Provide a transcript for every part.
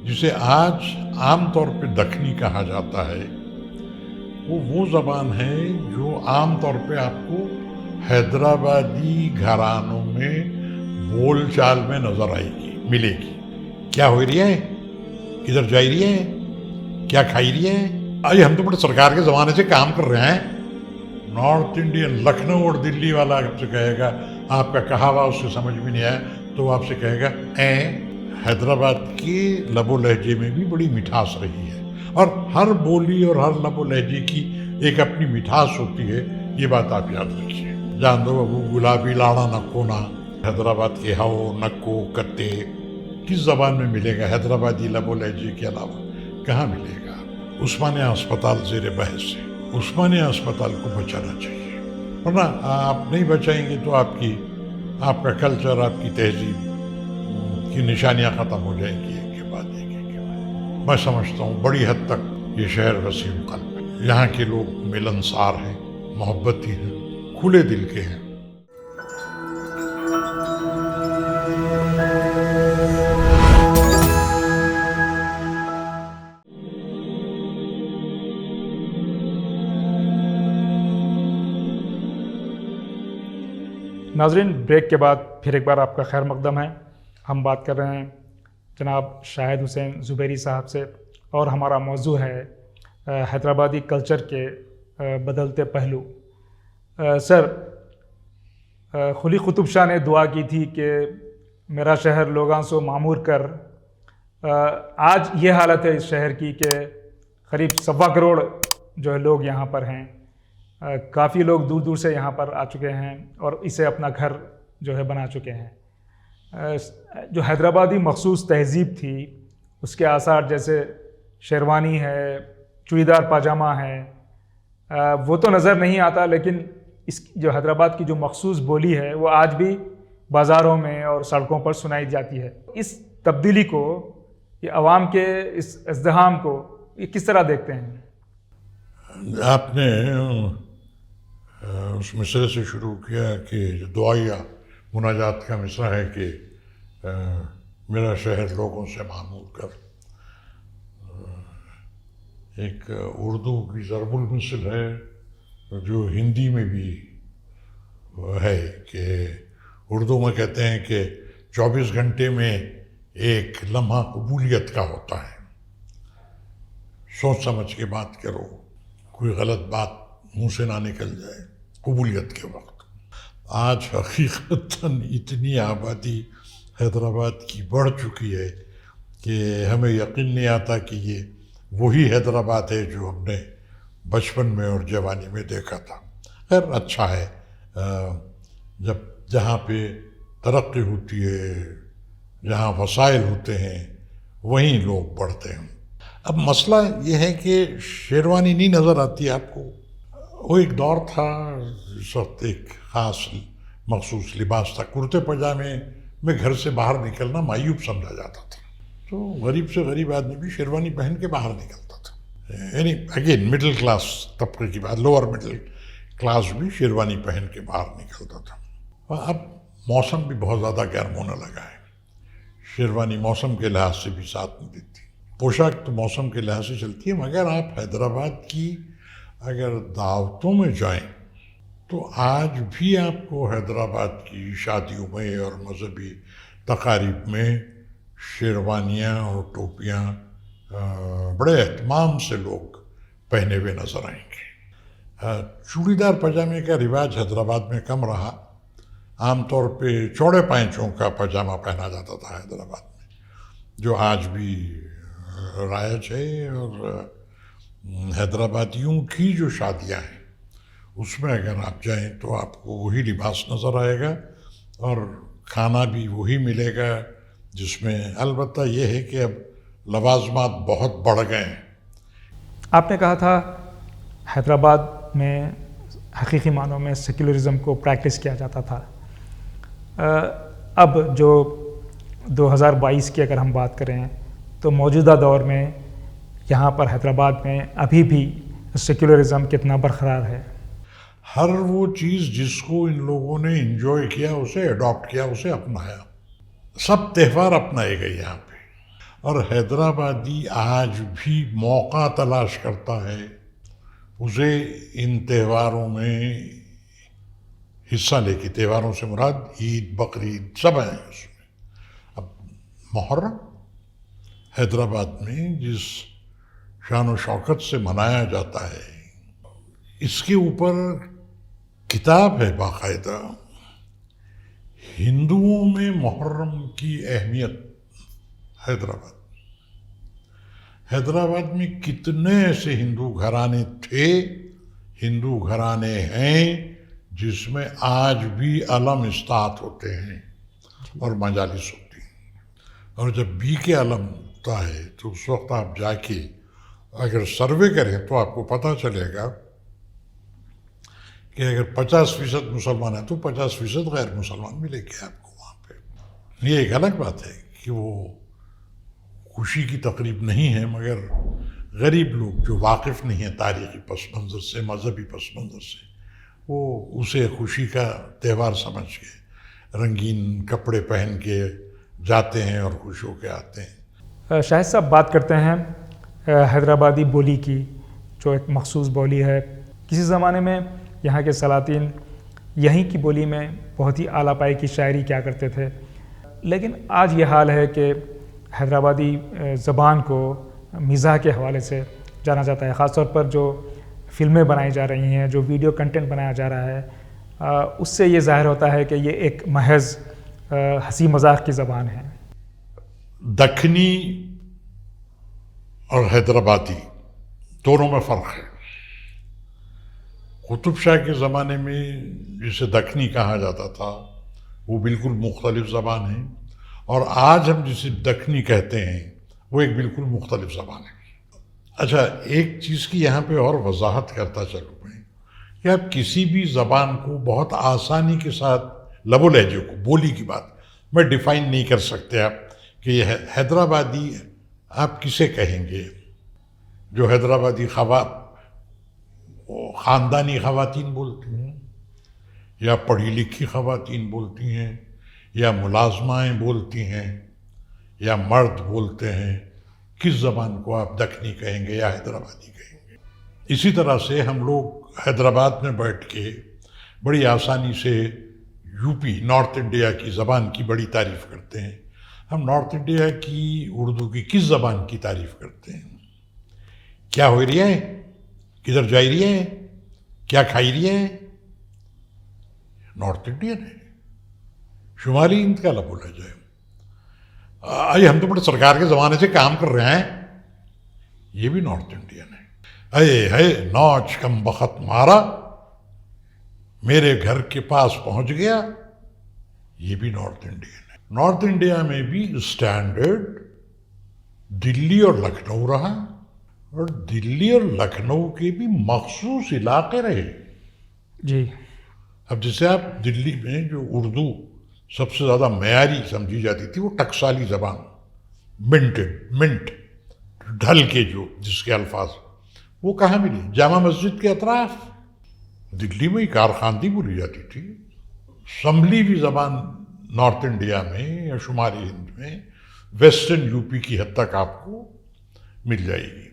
جسے آج عام طور پہ دکنی کہا جاتا ہے، وہ زبان ہے جو عام طور پہ آپ کو حیدرآبادی گھرانوں میں بول چال میں نظر آئے گی، ملے گی۔ کیا ہو رہی ہے، کدھر جائی رہی ہے، کیا کھائی رہی ہے؟ آئیے ہم تو بڑے سرکار کے زمانے سے کام کر رہے ہیں۔ نارتھ انڈین لکھنؤ اور دلی والا آپ سے کہے گا، آپ کا کہا ہوا اس سے سمجھ میں نہیں آیا تو وہ آپ سے کہے گا حیدرآباد کے لب و لہجے میں بھی بڑی مٹھاس رہی ہے، اور ہر بولی اور ہر لب و لہجے کی ایک اپنی مٹھاس ہوتی ہے، یہ بات آپ یاد رکھیے۔ جان دو بابو گلابی لاڑا نکونا، حیدرآباد کے ہاؤ نکو کتے کس زبان میں ملے گا؟ حیدرآبادی لب و لہجے کے علاوہ کہاں ملے گا؟ عثمانیہ اسپتال زیر بحث ہے، عثمانیہ اسپتال کو بچانا چاہیے، ورنہ آپ نہیں بچائیں گے تو آپ کا کلچر، آپ کی تہذیب کی نشانیاں ختم ہو جائیں گی ایک کے بعد ایک ایک کے بعد۔ میں سمجھتا ہوں بڑی حد تک یہ شہر وسیم قلب ہے، یہاں کے لوگ ملنسار ہیں، محبتی ہیں، کھلے دل کے ہیں۔ ناظرین، بریک کے بعد پھر ایک بار آپ کا خیر مقدم ہے۔ ہم بات کر رہے ہیں جناب شاہد حسین زبیری صاحب سے، اور ہمارا موضوع ہے حیدرآبادی کلچر کے بدلتے پہلو۔ سر، قلی قطب شاہ نے دعا کی تھی کہ میرا شہر لوگاں سو معمور کر۔ آج یہ حالت ہے اس شہر کی کہ قریب 1.25 کروڑ جو ہے لوگ یہاں پر ہیں، کافی لوگ دور دور سے یہاں پر آ چکے ہیں اور اسے اپنا گھر جو ہے بنا چکے ہیں۔ جو حیدرآبادی مخصوص تہذیب تھی اس کے آثار جیسے شیروانی ہے، چوڑیدار پاجامہ ہے، وہ تو نظر نہیں آتا، لیکن اس جو حیدرآباد کی جو مخصوص بولی ہے وہ آج بھی بازاروں میں اور سڑکوں پر سنائی جاتی ہے۔ اس تبدیلی کو، یہ عوام کے اس ازدحام کو، یہ کس طرح دیکھتے ہیں؟ آپ نے اس مصرے سے شروع کیا کہ دعائیہ مناجات کا مصرع ہے کہ میرا شہر لوگوں سے معمور کر۔ ایک اردو کی ضرب المثل ہے جو ہندی میں بھی ہے کہ اردو میں کہتے ہیں کہ 24 گھنٹے میں ایک لمحہ قبولیت کا ہوتا ہے، سوچ سمجھ کے بات کرو، کوئی غلط بات منہ سے نہ نکل جائے قبولیت کے وقت۔ آج حقیقتاً اتنی آبادی حیدرآباد کی بڑھ چکی ہے کہ ہمیں یقین نہیں آتا کہ یہ وہی حیدرآباد ہے جو ہم نے بچپن میں اور جوانی میں دیکھا تھا۔ خیر اچھا ہے، جہاں پہ ترقی ہوتی ہے، جہاں وسائل ہوتے ہیں، وہیں لوگ بڑھتے ہیں۔ اب مسئلہ یہ ہے کہ شیروانی نہیں نظر آتی آپ کو۔ وہ ایک دور تھا اس وقت ایک خاص مخصوص لباس تھا، کرتے پاجامے میں گھر سے باہر نکلنا معیوب سمجھا جاتا تھا، تو غریب سے غریب آدمی بھی شیروانی پہن کے باہر نکلتا تھا۔ یعنی اگین مڈل کلاس طبقے کی بات، لوور مڈل کلاس بھی شیروانی پہن کے باہر نکلتا تھا۔ اب موسم بھی بہت زیادہ گرم ہونے لگا ہے، شیروانی موسم کے لحاظ سے بھی ساتھ نہیں دیتی، پوشاک تو موسم کے لحاظ سے چلتی ہے، مگر آپ حیدرآباد کی اگر دعوتوں میں جائیں تو آج بھی آپ کو حیدرآباد کی شادیوں میں اور مذہبی تقاریب میں شیروانیاں اور ٹوپیاں بڑے اہتمام سے لوگ پہنے ہوئے نظر آئیں گے۔ چوڑی دار پاجامے کا رواج حیدرآباد میں کم رہا، عام طور پہ چوڑے پائنچوں کا پاجامہ پہنا جاتا تھا حیدرآباد میں، جو آج بھی رائج ہے، اور حیدرآبادیوں کی جو شادیاں ہیں اس میں اگر آپ جائیں تو آپ کو وہی لباس نظر آئے گا اور کھانا بھی وہی ملے گا، جس میں البتہ یہ ہے کہ اب لوازمات بہت بڑھ گئے ہیں۔ آپ نے کہا تھا حیدرآباد میں حقیقی معنوں میں سیکولرزم کو پریکٹس کیا جاتا تھا۔ اب جو 2022 کی اگر ہم بات کریں تو موجودہ دور میں یہاں پر حیدرآباد میں ابھی بھی سیکولرزم کتنا برقرار ہے؟ ہر وہ چیز جس کو ان لوگوں نے انجوائے کیا، اسے اڈاپٹ کیا، اسے اپنایا۔ سب تہوار اپنائے گئے یہاں پہ، اور حیدرآبادی آج بھی موقع تلاش کرتا ہے اسے ان تہواروں میں حصہ لے کے. تہواروں سے مراد عید، بقرعید سب ہیں اس میں. اب محرم حیدرآباد میں جس شان و شوکت سے منایا جاتا ہے، اس کے اوپر کتاب ہے باقاعدہ. ہندوؤں میں محرم کی اہمیت. حیدرآباد میں کتنے ایسے ہندو گھرانے تھے، ہندو گھرانے ہیں جس میں آج بھی علم اسطاعت ہوتے ہیں اور مجالس ہوتی ہیں. اور جب بی کے علم ہوتا ہے تو اس وقت آپ جا کے اگر سروے کریں تو آپ کو پتہ چلے گا کہ اگر 50% مسلمان ہیں تو 50% غیر مسلمان ملے گے آپ کو وہاں پہ. یہ ایک الگ بات ہے کہ وہ خوشی کی تقریب نہیں ہے، مگر غریب لوگ جو واقف نہیں ہیں تاریخی پس منظر سے، مذہبی پس منظر سے، وہ اسے خوشی کا تہوار سمجھ کے رنگین کپڑے پہن کے جاتے ہیں اور خوش ہو کے آتے ہیں. شاہد صاحب، بات کرتے ہیں حیدرآبادی بولی کی، جو ایک مخصوص بولی ہے. کسی زمانے میں یہاں کے سلاطین یہیں کی بولی میں بہت ہی اعلیٰ پائے کی شاعری کیا کرتے تھے، لیکن آج یہ حال ہے کہ حیدرآبادی زبان کو مزاح کے حوالے سے جانا جاتا ہے. خاص طور پر جو فلمیں بنائی جا رہی ہیں، جو ویڈیو کنٹینٹ بنایا جا رہا ہے، اس سے یہ ظاہر ہوتا ہے کہ یہ ایک محض ہنسی مذاق کی زبان ہے. دکنی اور حیدرآبادی دونوں میں فرق ہے. قطب شاہ کے زمانے میں جسے دکنی کہا جاتا تھا وہ بالکل مختلف زبان ہے، اور آج ہم جسے دکنی کہتے ہیں وہ ایک بالکل مختلف زبان ہے. اچھا، ایک چیز کی یہاں پہ اور وضاحت کرتا چلوں میں کہ آپ کسی بھی زبان کو بہت آسانی کے ساتھ لب و لہجے کو، بولی کی بات میں ڈیفائن نہیں کر سکتے آپ کہ یہ حیدرآبادی آپ کسے کہیں گے. جو حیدرآبادی خاندانی خواتین بولتی ہیں، یا پڑھی لکھی خواتین بولتی ہیں، یا ملازمائیں بولتی ہیں، یا مرد بولتے ہیں، کس زبان کو آپ دکنی کہیں گے یا حیدرآبادی کہیں گے. اسی طرح سے ہم لوگ حیدرآباد میں بیٹھ کے بڑی آسانی سے یو پی، نارتھ انڈیا کی زبان کی بڑی تعریف کرتے ہیں. ہم نارتھ انڈیا کی اردو کی کس زبان کی تعریف کرتے ہیں؟ کیا ہو رہی ہے، کدھر جائی رہی ہے، کیا کھائی رہی ہے؟ نارتھ انڈین ہے. شمالی ہند کا لب و لہجہ ہے. آئے ہم تو بڑے سرکار کے زمانے سے کام کر رہے ہیں، یہ بھی نارتھ انڈین ہے. اے نوچ کم بخت مارا، میرے گھر کے پاس پہنچ گیا، یہ بھی نارتھ انڈین ہے. نارتھ انڈیا میں بھی اسٹینڈرڈ دلی اور لکھنؤ رہا، اور دلی اور لکھنؤ کے بھی مخصوص علاقے رہے. جی. اب جیسے آپ دلی میں جو اردو سب سے زیادہ معیاری سمجھی جاتی تھی وہ ٹکسالی زبان، منٹ ڈھل کے جو جس کے الفاظ، وہ کہاں ملی؟ جامع مسجد کے اطراف. دلی میں ہی کارخاندی بولی جاتی تھی. سنبھلی ہوئی زبان نارتھ انڈیا میں یا شمالی ہند میں ویسٹرن یو پی کی حد تک آپ کو مل جائے گی.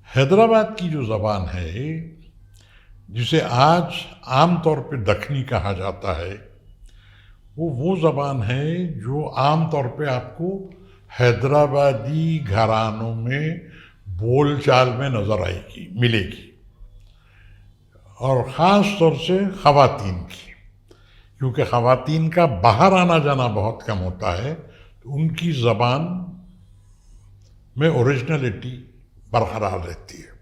حیدرآباد کی جو زبان ہے جسے آج عام طور پہ دکنی کہا جاتا ہے، وہ زبان ہے جو عام طور پہ آپ کو حیدرآبادی گھرانوں میں بول چال میں نظر آئے گی، ملے گی، اور خاص طور سے خواتین کی، کیونکہ خواتین کا باہر آنا جانا بہت کم ہوتا ہے، تو ان کی زبان میں اوریجنلٹی برقرار رہتی ہے.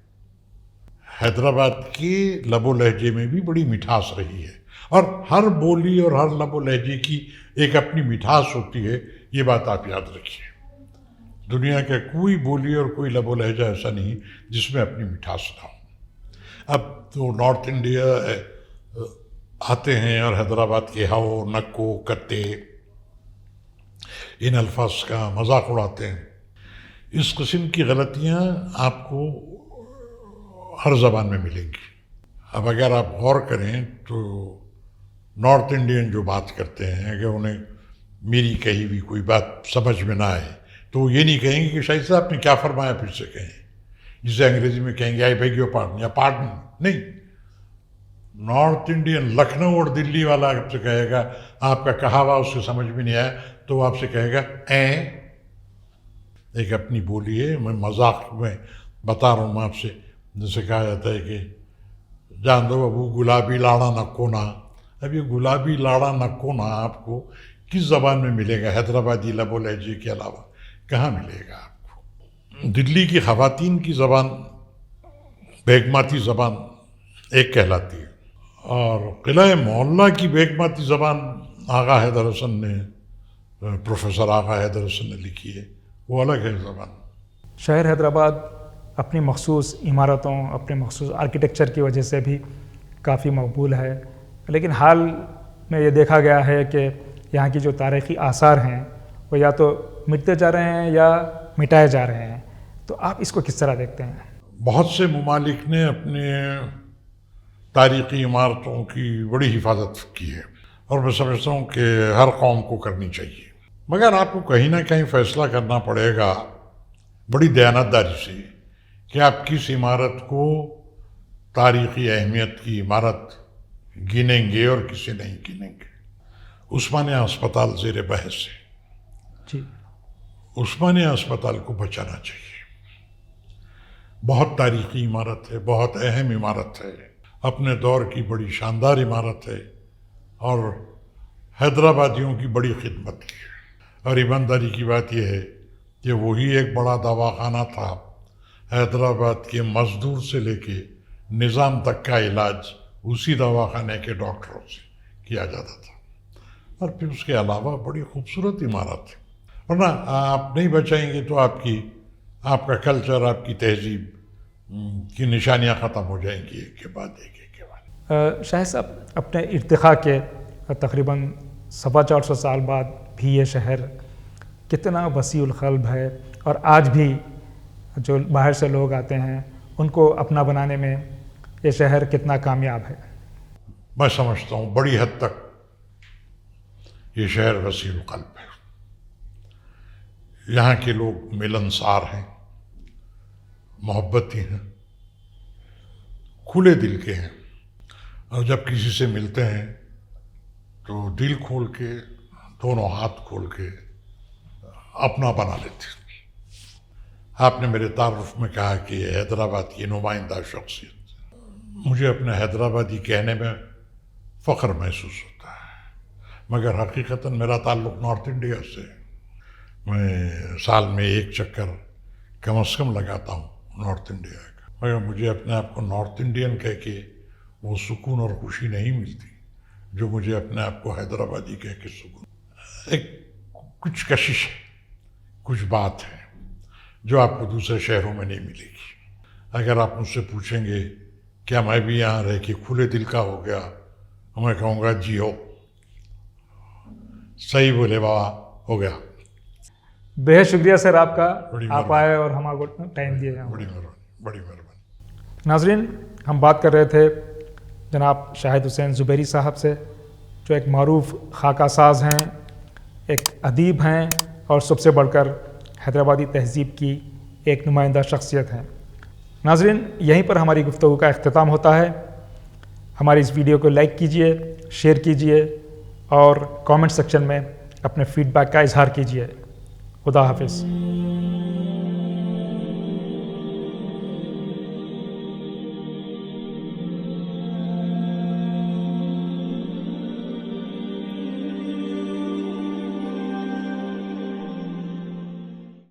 حیدرآباد کے لب و لہجے میں بھی بڑی مٹھاس رہی ہے، اور ہر بولی اور ہر لب و لہجے کی ایک اپنی مٹھاس ہوتی ہے. یہ بات آپ یاد رکھیے، دنیا کا کوئی بولی اور کوئی لب و لہجہ ایسا نہیں جس میں اپنی مٹھاس نہ ہو. اب تو نارتھ انڈیا آتے ہیں اور حیدرآباد کے ہاؤ، نکو، کتے، ان الفاظ کا مذاق اڑاتے ہیں. اس قسم کی غلطیاں آپ کو ہر زبان میں ملیں گی. اب اگر آپ غور کریں تو نارتھ انڈین جو بات کرتے ہیں، اگر انہیں میری کہی ہوئی کوئی بات سمجھ میں نہ آئے تو یہ نہیں کہیں گے کہ شاہد صاحب آپ نے کیا فرمایا، پھر سے کہیں، جسے انگریزی میں کہیں گے آئی بیگ یور پارڈن یا پارڈن. نہیں، نارتھ انڈین لکھنؤ اور دلی والا آپ سے کہے گا آپ کا کہا ہوا اس سے سمجھ میں نہیں آیا تو وہ آپ سے کہے گا ایک اپنی بولی ہے، میں مذاق میں بتا رہا ہوں میں آپ سے، جسے کہا جاتا ہے کہ جان دو ابو گلابی لاڑا نہ کونا. اب یہ گلابی لاڑا نہ کونا آپ کو کس زبان میں ملے گا؟ حیدرآبادی لب و لہجے کے علاوہ کہاں ملے گا آپ کو؟ دلی کی خواتین کی زبان بیگماتی زبان ایک کہلاتی ہے، اور قلعہ محلہ کی بیگماتی زبان آغا حیدر حسن نے، پروفیسر آغا حیدر حسن نے لکھی ہے، وہ الگ ہے زبان. شہر حیدرآباد اپنی مخصوص عمارتوں، اپنے مخصوص آرکیٹیکچر کی وجہ سے بھی کافی مقبول ہے، لیکن حال میں یہ دیکھا گیا ہے کہ یہاں کی جو تاریخی آثار ہیں وہ یا تو مٹتے جا رہے ہیں یا مٹائے جا رہے ہیں. تو آپ اس کو کس طرح دیکھتے ہیں؟ بہت سے ممالک نے اپنے تاریخی عمارتوں کی بڑی حفاظت کی ہے، اور میں سمجھتا ہوں کہ ہر قوم کو کرنی چاہیے، مگر آپ کو کہیں نہ کہیں فیصلہ کرنا پڑے گا بڑی دیانتداری سے کہ آپ کس عمارت کو تاریخی اہمیت کی عمارت گنیں گے اور کسے نہیں گنیں گے. عثمانیہ ہسپتال زیر بحث ہے، جی، عثمانیہ ہسپتال کو بچانا چاہیے. بہت تاریخی عمارت ہے، بہت اہم عمارت ہے، اپنے دور کی بڑی شاندار عمارت ہے، اور حیدرآبادیوں کی بڑی خدمت کی ہے. اور ایمانداری کی بات یہ ہے کہ وہی ایک بڑا دواخانہ تھا، حیدرآباد کے مزدور سے لے کے نظام تک کا علاج اسی دواخانے کے ڈاکٹروں سے کیا جاتا تھا. اور پھر اس کے علاوہ بڑی خوبصورت عمارت ہے، ورنہ آپ نہیں بچائیں گے تو آپ کا کلچر، آپ کی تہذیب کی نشانیاں ختم ہو جائیں گی ایک کے بعد ایک کے بعد. شاہد صاحب، اپنے ارتقاء کے تقریباً 450 سال بعد بھی یہ شہر کتنا وسیع القلب ہے، اور آج بھی جو باہر سے لوگ آتے ہیں ان کو اپنا بنانے میں یہ شہر کتنا کامیاب ہے؟ میں سمجھتا ہوں بڑی حد تک یہ شہر وسیع القلب ہے. یہاں کے لوگ ملنسار ہیں، محبتی ہیں، کھلے دل کے ہیں، اور جب کسی سے ملتے ہیں تو دل کھول کے، دونوں ہاتھ کھول کے اپنا بنا لیتے ہیں. آپ نے میرے تعارف میں کہا کہ یہ حیدرآباد کی نمائندہ شخصیت. مجھے اپنے حیدرآبادی کہنے میں فخر محسوس ہوتا ہے، مگر حقیقتاً میرا تعلق نارتھ انڈیا سے ہے. میں سال میں ایک چکر کم از کم لگاتا ہوں نارتھ انڈیا کا، مگر مجھے اپنے آپ کو نارتھ انڈین کہہ کے وہ سکون اور خوشی نہیں ملتی جو مجھے اپنے آپ کو حیدرآبادی کہہ کے سکون. ایک کچھ کشش ہے، کچھ بات ہے جو آپ کو دوسرے شہروں میں نہیں ملے گی. اگر آپ مجھ سے پوچھیں گے کیا میں بھی یہاں رہ کے کھلے دل کا ہو گیا، میں کہوں گا جی ہو، صحیح بولے بابا، ہو گیا. بہت شکریہ سر آپ کا، بڑی آپ آئے اور ہمارے کو ٹائم دیے. بڑی مہربانی، بڑی مہربانی. ناظرین، ہم بات کر رہے تھے جناب شاہد حسین زبیری صاحب سے، جو ایک معروف خاکہ ساز ہیں، ایک ادیب ہیں، اور سب سے بڑھ کر حیدرآبادی تہذیب کی ایک نمائندہ شخصیت ہیں. ناظرین، یہیں پر ہماری گفتگو کا اختتام ہوتا ہے. ہماری اس ویڈیو کو لائک کیجئے، شیئر کیجئے، اور کامنٹ سیکشن میں اپنے فیڈ بیک کا اظہار کیجئے. خدا حافظ.